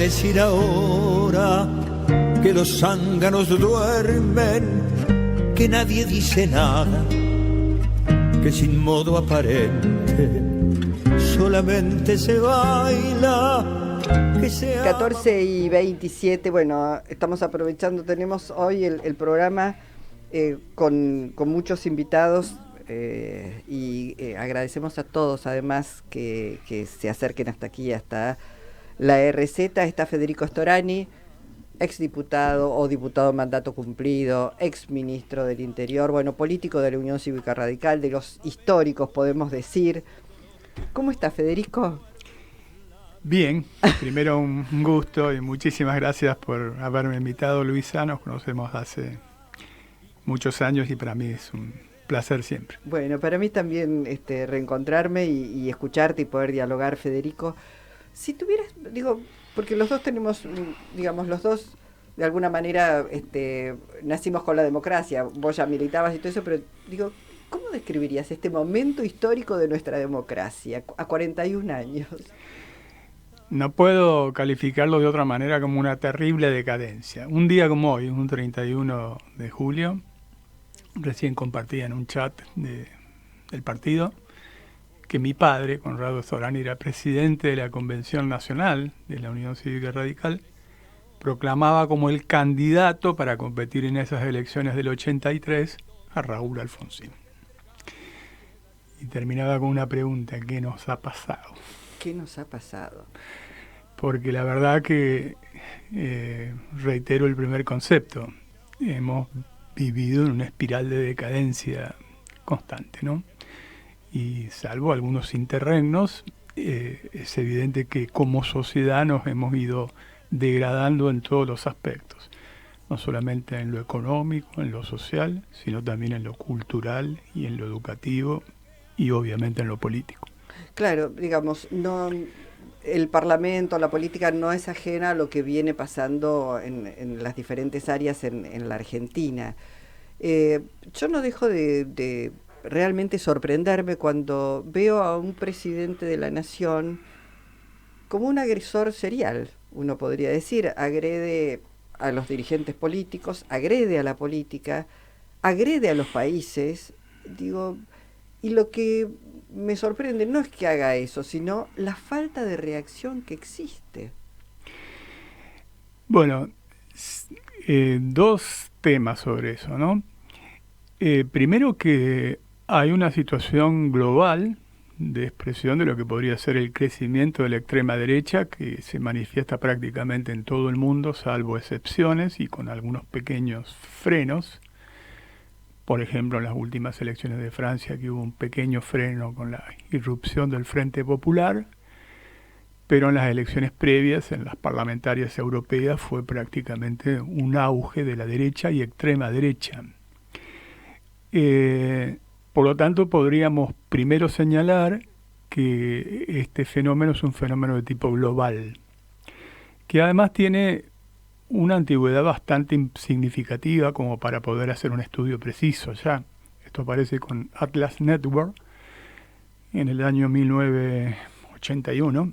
decir ahora que los zánganos duermen, que nadie dice nada, que sin modo aparente solamente se baila, que se 14:27, bueno, estamos aprovechando, tenemos hoy el programa con muchos invitados y agradecemos a todos además que se acerquen hasta aquí, hasta la RZ. Está Federico Storani, exdiputado o diputado mandato cumplido, exministro del Interior, bueno, político de la Unión Cívica Radical, de los históricos podemos decir. ¿Cómo está, Federico? Bien, primero un gusto y muchísimas gracias por haberme invitado, Luisa. Nos conocemos hace muchos años y para mí es un placer siempre. Bueno, para mí también reencontrarme y escucharte y poder dialogar, Federico. Si tuvieras, digo, porque los dos tenemos, digamos, los dos de alguna manera nacimos con la democracia, vos ya militabas y todo eso, pero digo, ¿cómo describirías este momento histórico de nuestra democracia a 41 años? No puedo calificarlo de otra manera como una terrible decadencia. Un día como hoy, un 31 de julio, recién compartía en un chat del partido que mi padre, Conrado Storani, era presidente de la Convención Nacional de la Unión Cívica Radical, proclamaba como el candidato para competir en esas elecciones del 83 a Raúl Alfonsín. Y terminaba con una pregunta: ¿qué nos ha pasado? ¿Qué nos ha pasado? Porque la verdad que, reitero el primer concepto, hemos vivido en una espiral de decadencia constante, ¿no? Y salvo algunos interregnos, es evidente que como sociedad nos hemos ido degradando en todos los aspectos, no solamente en lo económico, en lo social, sino también en lo cultural y en lo educativo y obviamente en lo político. Claro, digamos, no, el Parlamento, la política no es ajena a lo que viene pasando en las diferentes áreas en la Argentina. Yo no dejo de realmente sorprenderme cuando veo a un presidente de la nación como un agresor serial, uno podría decir. Agrede a los dirigentes políticos, agrede a la política, agrede a los países, digo, y lo que me sorprende no es que haga eso, sino la falta de reacción que existe. Bueno, dos temas sobre eso, ¿no? Primero que hay una situación global de expresión de lo que podría ser el crecimiento de la extrema derecha, que se manifiesta prácticamente en todo el mundo, salvo excepciones y con algunos pequeños frenos. Por ejemplo, en las últimas elecciones de Francia, que hubo un pequeño freno con la irrupción del Frente Popular, pero en las elecciones previas, en las parlamentarias europeas, fue prácticamente un auge de la derecha y extrema derecha. Por lo tanto, podríamos primero señalar que este fenómeno es un fenómeno de tipo global, que además tiene una antigüedad bastante significativa como para poder hacer un estudio preciso ya. Esto aparece con Atlas Network en el año 1981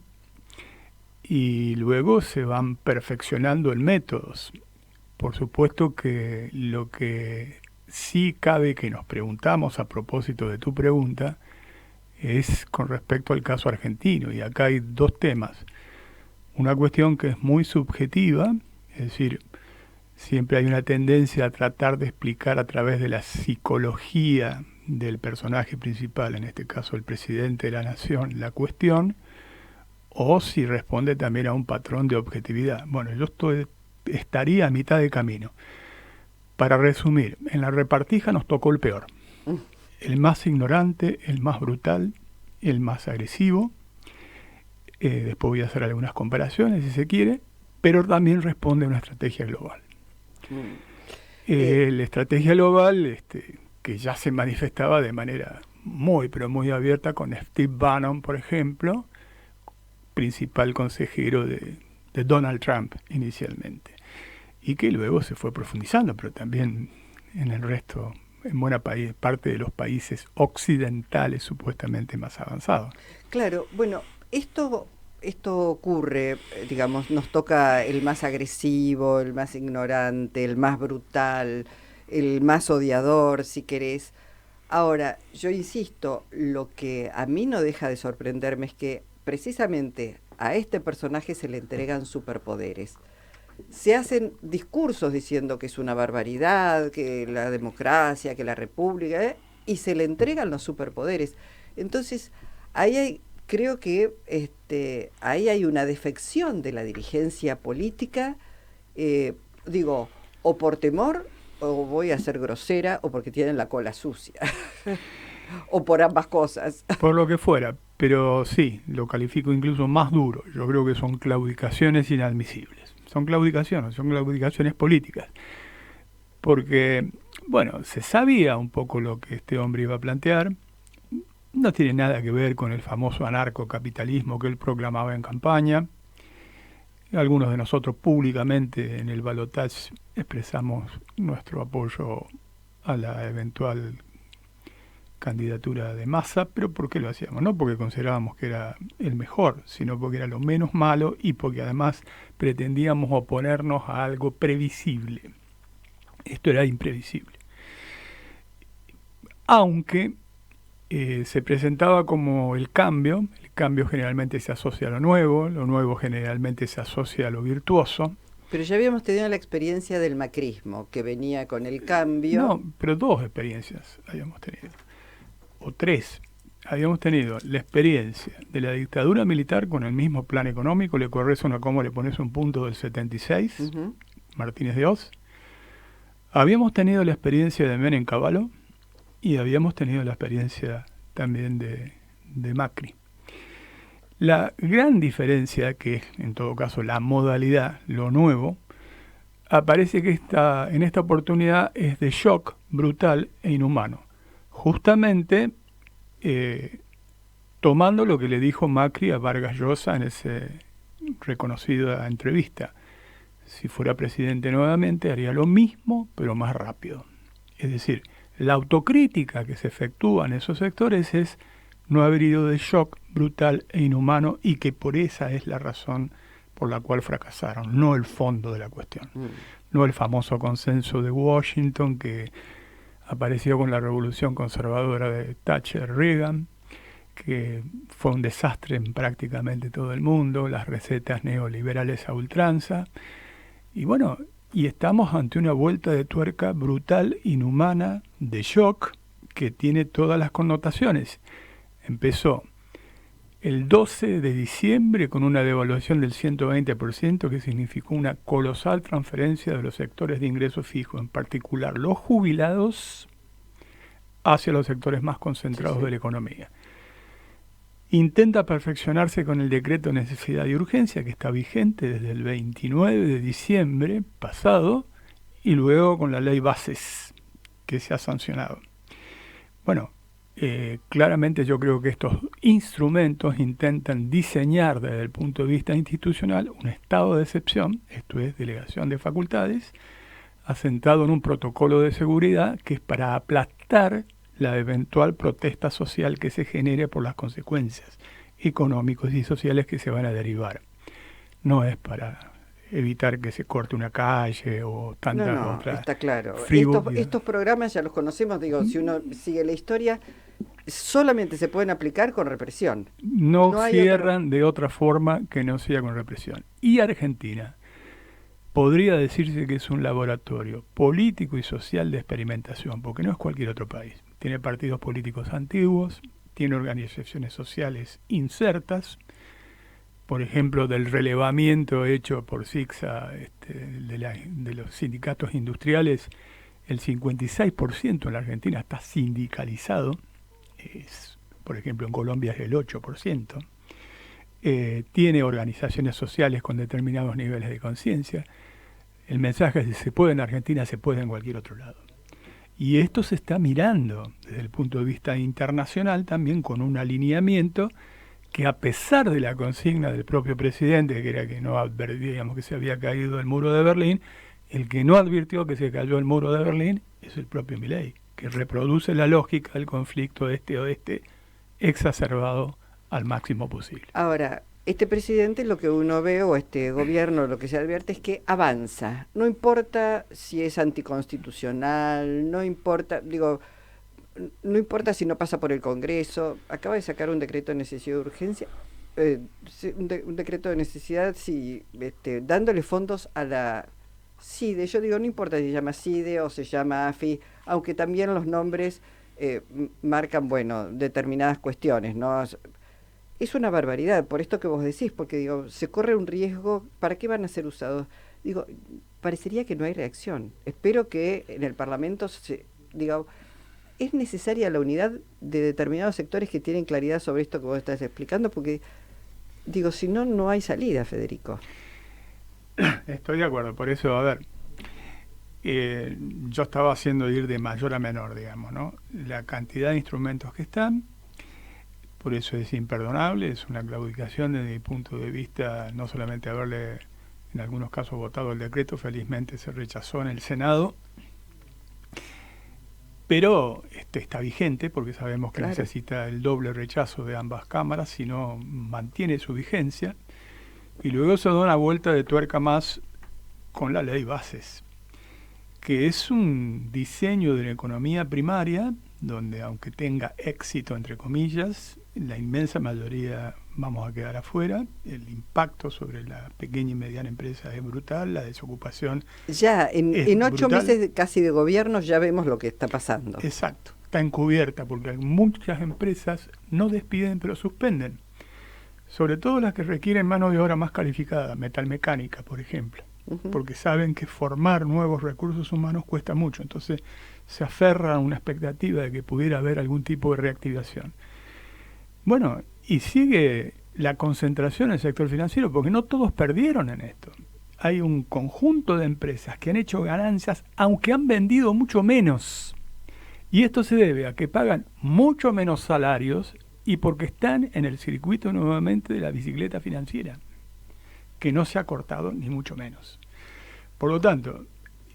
y luego se van perfeccionando en métodos. Por supuesto que lo que sí cabe que nos preguntamos a propósito de tu pregunta es con respecto al caso argentino, y acá hay dos temas. Una cuestión que es muy subjetiva, es decir, siempre hay una tendencia a tratar de explicar a través de la psicología del personaje principal, en este caso el presidente de la nación, la cuestión, o si responde también a un patrón de objetividad. Bueno, yo estaría a mitad de camino. Para resumir, en la repartija nos tocó el peor. El más ignorante, el más brutal, el más agresivo. Después voy a hacer algunas comparaciones, si se quiere, pero también responde a una estrategia global. La estrategia global, que ya se manifestaba de manera muy, pero muy abierta con Steve Bannon, por ejemplo, principal consejero de Donald Trump inicialmente, y que luego se fue profundizando, pero también en el resto, en buena parte de los países occidentales supuestamente más avanzados. Claro, bueno, esto esto ocurre, digamos, nos toca el más agresivo, el más ignorante, el más brutal, el más odiador, si querés. Ahora, yo insisto, lo que a mí no deja de sorprenderme es que precisamente a este personaje se le entregan superpoderes. Se hacen discursos diciendo que es una barbaridad, que la democracia, que la república, y se le entregan los superpoderes. Entonces, creo que ahí hay una defección de la dirigencia política, digo, o por temor, o voy a ser grosera, o porque tienen la cola sucia, o por ambas cosas. Por lo que fuera, pero sí, lo califico incluso más duro. Yo creo que son claudicaciones inadmisibles. Son claudicaciones políticas. Porque, bueno, se sabía un poco lo que este hombre iba a plantear. No tiene nada que ver con el famoso anarcocapitalismo que él proclamaba en campaña. Algunos de nosotros públicamente en el balotaje expresamos nuestro apoyo a la eventual candidatura de Massa, pero ¿por qué lo hacíamos? No porque considerábamos que era el mejor, sino porque era lo menos malo y porque además pretendíamos oponernos a algo previsible. Esto era imprevisible. Aunque se presentaba como el cambio generalmente se asocia a lo nuevo generalmente se asocia a lo virtuoso. Pero ya habíamos tenido la experiencia del macrismo, que venía con el cambio. No, pero dos experiencias habíamos tenido, o tres. Habíamos tenido la experiencia de la dictadura militar con el mismo plan económico, le corres una coma, le pones un punto del 76, uh-huh. Martínez de Oz. Habíamos tenido la experiencia de Menem Cavallo y habíamos tenido la experiencia también de Macri. La gran diferencia, que es en todo caso la modalidad, lo nuevo, aparece que en esta oportunidad es de shock brutal e inhumano. Justamente tomando lo que le dijo Macri a Vargas Llosa en esa reconocida entrevista. Si fuera presidente nuevamente haría lo mismo, pero más rápido. Es decir, la autocrítica que se efectúa en esos sectores es no haber ido de shock brutal e inhumano y que por esa es la razón por la cual fracasaron, no el fondo de la cuestión. No el famoso consenso de Washington que apareció con la revolución conservadora de Thatcher-Reagan, que fue un desastre en prácticamente todo el mundo, las recetas neoliberales a ultranza. Y bueno, y estamos ante una vuelta de tuerca brutal, inhumana, de shock, que tiene todas las connotaciones. Empezó el 12 de diciembre con una devaluación del 120%, que significó una colosal transferencia de los sectores de ingreso fijo, en particular los jubilados, hacia los sectores más concentrados de la economía. Intenta perfeccionarse con el decreto de necesidad y urgencia, que está vigente desde el 29 de diciembre pasado, y luego con la ley Bases, que se ha sancionado. Bueno, claramente yo creo que estos instrumentos intentan diseñar desde el punto de vista institucional un estado de excepción, esto es delegación de facultades, asentado en un protocolo de seguridad que es para aplastar la eventual protesta social que se genere por las consecuencias económicas y sociales que se van a derivar. No es para evitar que se corte una calle o tantas otras. Está claro. Estos programas ya los conocemos, digo, si uno sigue la historia, solamente se pueden aplicar con represión. No cierran de otra forma que no sea con represión. Y Argentina podría decirse que es un laboratorio político y social de experimentación, porque no es cualquier otro país. Tiene partidos políticos antiguos, tiene organizaciones sociales insertas, por ejemplo, del relevamiento hecho por SICSA de los sindicatos industriales, el 56% en la Argentina está sindicalizado, por ejemplo en Colombia es el 8%, tiene organizaciones sociales con determinados niveles de conciencia. El mensaje es que se puede en Argentina, se puede en cualquier otro lado. Y esto se está mirando desde el punto de vista internacional también con un alineamiento que, a pesar de la consigna del propio presidente, que era que no advertíamos que se había caído el muro de Berlín, el que no advirtió que se cayó el muro de Berlín es el propio Milei, que reproduce la lógica del conflicto este-oeste exacerbado al máximo posible. Ahora, este presidente, lo que uno ve, o este gobierno, lo que se advierte es que avanza. No importa si es anticonstitucional, no importa si no pasa por el Congreso. Acaba de sacar un decreto de necesidad de urgencia, un decreto de necesidad, sí, dándole fondos a la CIDE. Yo digo, no importa si se llama CIDE o se llama AFI, aunque también los nombres marcan, bueno, determinadas cuestiones, ¿no? Es una barbaridad, por esto que vos decís, porque digo, se corre un riesgo. ¿Para qué van a ser usados? Digo, parecería que no hay reacción. Espero que en el Parlamento es necesaria la unidad de determinados sectores que tienen claridad sobre esto que vos estás explicando, porque digo, si no, no hay salida, Federico. Estoy de acuerdo, por eso, a ver, yo estaba haciendo ir de mayor a menor, digamos, ¿no? La cantidad de instrumentos que están, por eso es imperdonable, es una claudicación desde mi punto de vista, no solamente haberle en algunos casos votado el decreto, felizmente se rechazó en el Senado, pero está vigente porque sabemos que necesita el doble rechazo de ambas cámaras, si no mantiene su vigencia, y luego se da una vuelta de tuerca más con la ley bases, que es un diseño de la economía primaria, donde aunque tenga éxito, entre comillas, la inmensa mayoría vamos a quedar afuera. El impacto sobre la pequeña y mediana empresa es brutal, la desocupación ya en 8 meses casi de gobierno ya vemos lo que está pasando. Exacto, está encubierta porque muchas empresas no despiden pero suspenden, sobre todo las que requieren mano de obra más calificada, metalmecánica, por ejemplo, porque saben que formar nuevos recursos humanos cuesta mucho, entonces se aferra a una expectativa de que pudiera haber algún tipo de reactivación. Bueno, y sigue la concentración en el sector financiero, porque no todos perdieron en esto. Hay un conjunto de empresas que han hecho ganancias, aunque han vendido mucho menos. Y esto se debe a que pagan mucho menos salarios y porque están en el circuito nuevamente de la bicicleta financiera, que no se ha cortado ni mucho menos. Por lo tanto,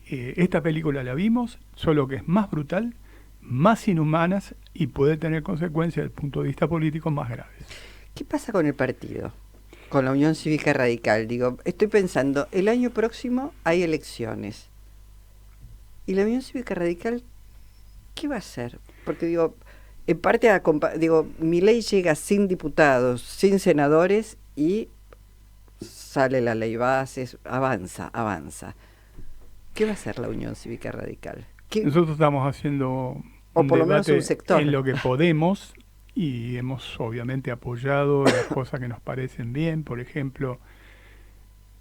esta película la vimos, solo que es más brutal, más inhumanas y puede tener consecuencias desde el punto de vista político más graves. ¿Qué pasa con el partido? Con la Unión Cívica Radical. Digo, estoy pensando, el año próximo hay elecciones. ¿Y la Unión Cívica Radical qué va a hacer? Porque digo, en parte, Milei llega sin diputados, sin senadores y sale la ley bases, avanza. ¿Qué va a hacer la Unión Cívica Radical? Nosotros estamos haciendo o por lo menos un sector en lo que podemos y hemos obviamente apoyado las cosas que nos parecen bien, por ejemplo,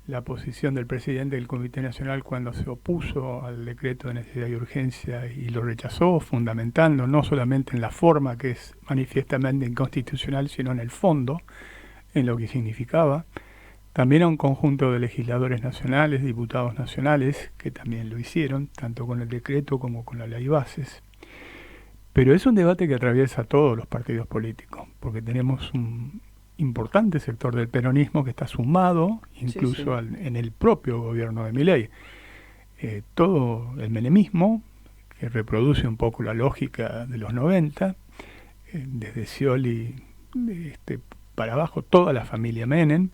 la posición del presidente del Comité Nacional cuando se opuso al decreto de necesidad y urgencia y lo rechazó, fundamentando no solamente en la forma, que es manifiestamente inconstitucional, sino en el fondo, en lo que significaba. También a un conjunto de legisladores nacionales, diputados nacionales, que también lo hicieron, tanto con el decreto como con la ley bases. Pero es un debate que atraviesa a todos los partidos políticos, porque tenemos un importante sector del peronismo que está sumado, incluso en el propio gobierno de Milei. Todo el menemismo, que reproduce un poco la lógica de los 90, desde Scioli para abajo, toda la familia Menem,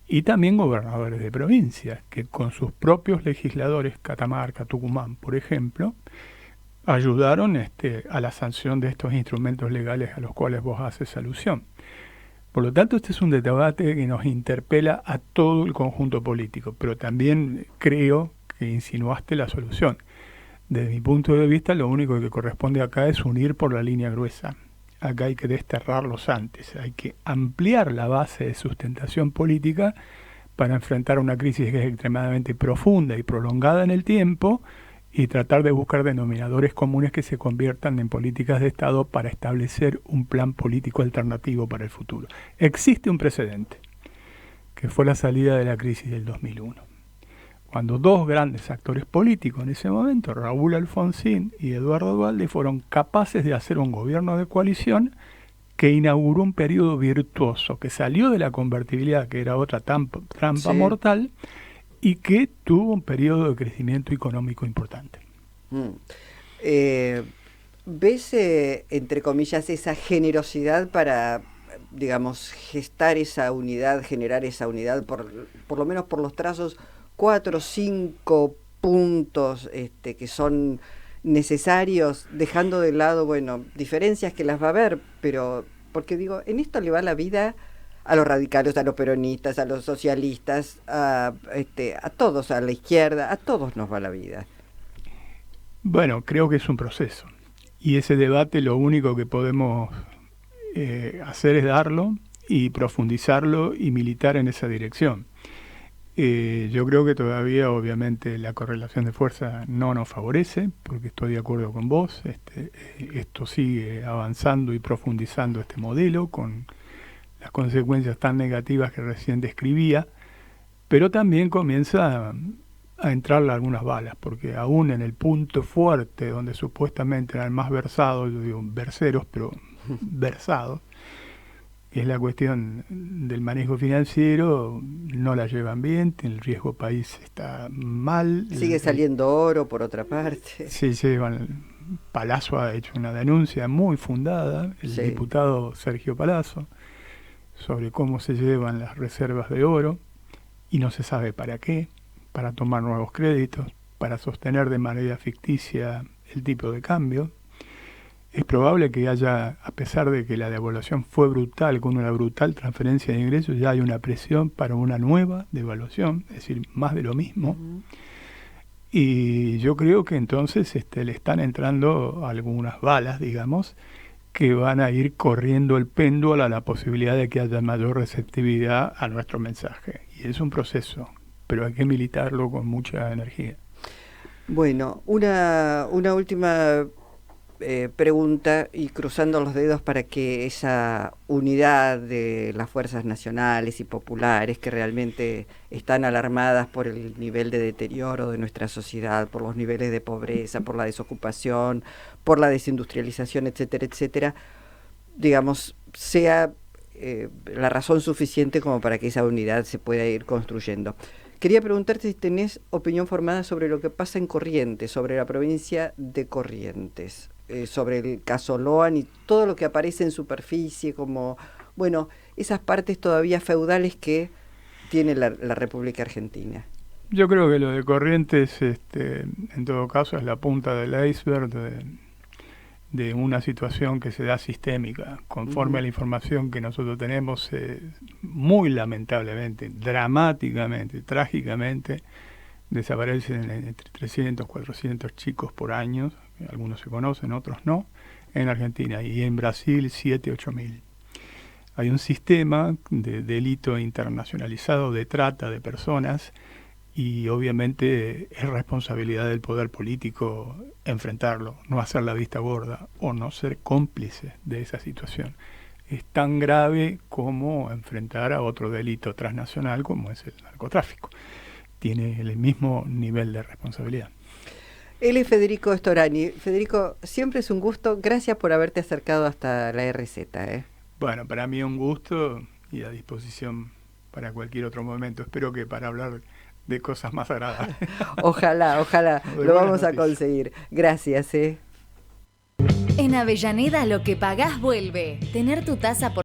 y también gobernadores de provincias, que con sus propios legisladores, Catamarca, Tucumán, por ejemplo, ayudaron a la sanción de estos instrumentos legales a los cuales vos haces alusión. Por lo tanto, este es un debate que nos interpela a todo el conjunto político, pero también creo que insinuaste la solución. Desde mi punto de vista, lo único que corresponde acá es unir por la línea gruesa. Acá hay que desterrarlos antes, hay que ampliar la base de sustentación política para enfrentar una crisis que es extremadamente profunda y prolongada en el tiempo y tratar de buscar denominadores comunes que se conviertan en políticas de Estado para establecer un plan político alternativo para el futuro. Existe un precedente, que fue la salida de la crisis del 2001. Cuando dos grandes actores políticos en ese momento, Raúl Alfonsín y Eduardo Duhalde, fueron capaces de hacer un gobierno de coalición que inauguró un periodo virtuoso, que salió de la convertibilidad, que era otra trampa mortal, y que tuvo un periodo de crecimiento económico importante. ¿Ves, entre comillas, esa generosidad para digamos, gestar esa unidad, generar esa unidad, por lo menos por los trazos 4 o 5 puntos que son necesarios, dejando de lado, bueno, diferencias que las va a haber, pero porque digo, en esto le va la vida a los radicales, a los peronistas, a los socialistas, a todos, a la izquierda, a todos nos va la vida. Bueno, creo que es un proceso. Y ese debate lo único que podemos hacer es darlo y profundizarlo y militar en esa dirección. Yo creo que todavía, obviamente, la correlación de fuerza no nos favorece, porque estoy de acuerdo con vos. Esto sigue avanzando y profundizando este modelo con las consecuencias tan negativas que recién describía, pero también comienza a entrarle algunas balas, porque aún en el punto fuerte donde supuestamente eran más versados, yo digo verseros, pero versados, que es la cuestión del manejo financiero, no la llevan bien, el riesgo país está mal. Sigue saliendo oro por otra parte. Sí, Palazzo ha hecho una denuncia muy fundada, el diputado Sergio Palazzo, sobre cómo se llevan las reservas de oro, y no se sabe para qué, para tomar nuevos créditos, para sostener de manera ficticia el tipo de cambio. Es probable que haya, a pesar de que la devaluación fue brutal, con una brutal transferencia de ingresos, ya hay una presión para una nueva devaluación, es decir, más de lo mismo. Y yo creo que entonces le están entrando algunas balas, digamos, que van a ir corriendo el péndulo a la posibilidad de que haya mayor receptividad a nuestro mensaje. Y es un proceso, pero hay que militarlo con mucha energía. Bueno, una última pregunta, y cruzando los dedos para que esa unidad de las fuerzas nacionales y populares que realmente están alarmadas por el nivel de deterioro de nuestra sociedad, por los niveles de pobreza, por la desocupación, por la desindustrialización, etcétera, etcétera, digamos, sea la razón suficiente como para que esa unidad se pueda ir construyendo. Quería preguntarte si tenés opinión formada sobre lo que pasa en Corrientes, sobre la provincia de Corrientes, sobre el caso Loan y todo lo que aparece en superficie como, bueno, esas partes todavía feudales que tiene la República Argentina. Yo creo que lo de Corrientes, en todo caso, es la punta del iceberg de una situación que se da sistémica. Conforme a la información que nosotros tenemos, muy lamentablemente, dramáticamente, trágicamente, desaparecen entre 300, 400 chicos por año, algunos se conocen, otros no, en Argentina, y en Brasil 7, 8.000. Hay un sistema de delito internacionalizado de trata de personas, y obviamente es responsabilidad del poder político enfrentarlo, no hacer la vista gorda o no ser cómplice de esa situación. Es tan grave como enfrentar a otro delito transnacional como es el narcotráfico. Tiene el mismo nivel de responsabilidad. Él es Federico Storani. Federico, siempre es un gusto. Gracias por haberte acercado hasta la RZ. Bueno, para mí un gusto y a disposición para cualquier otro momento. Espero que para hablar de cosas más agradables. Ojalá, lo vamos a conseguir. Gracias. En Avellaneda lo que pagás vuelve. Tener tu tasa por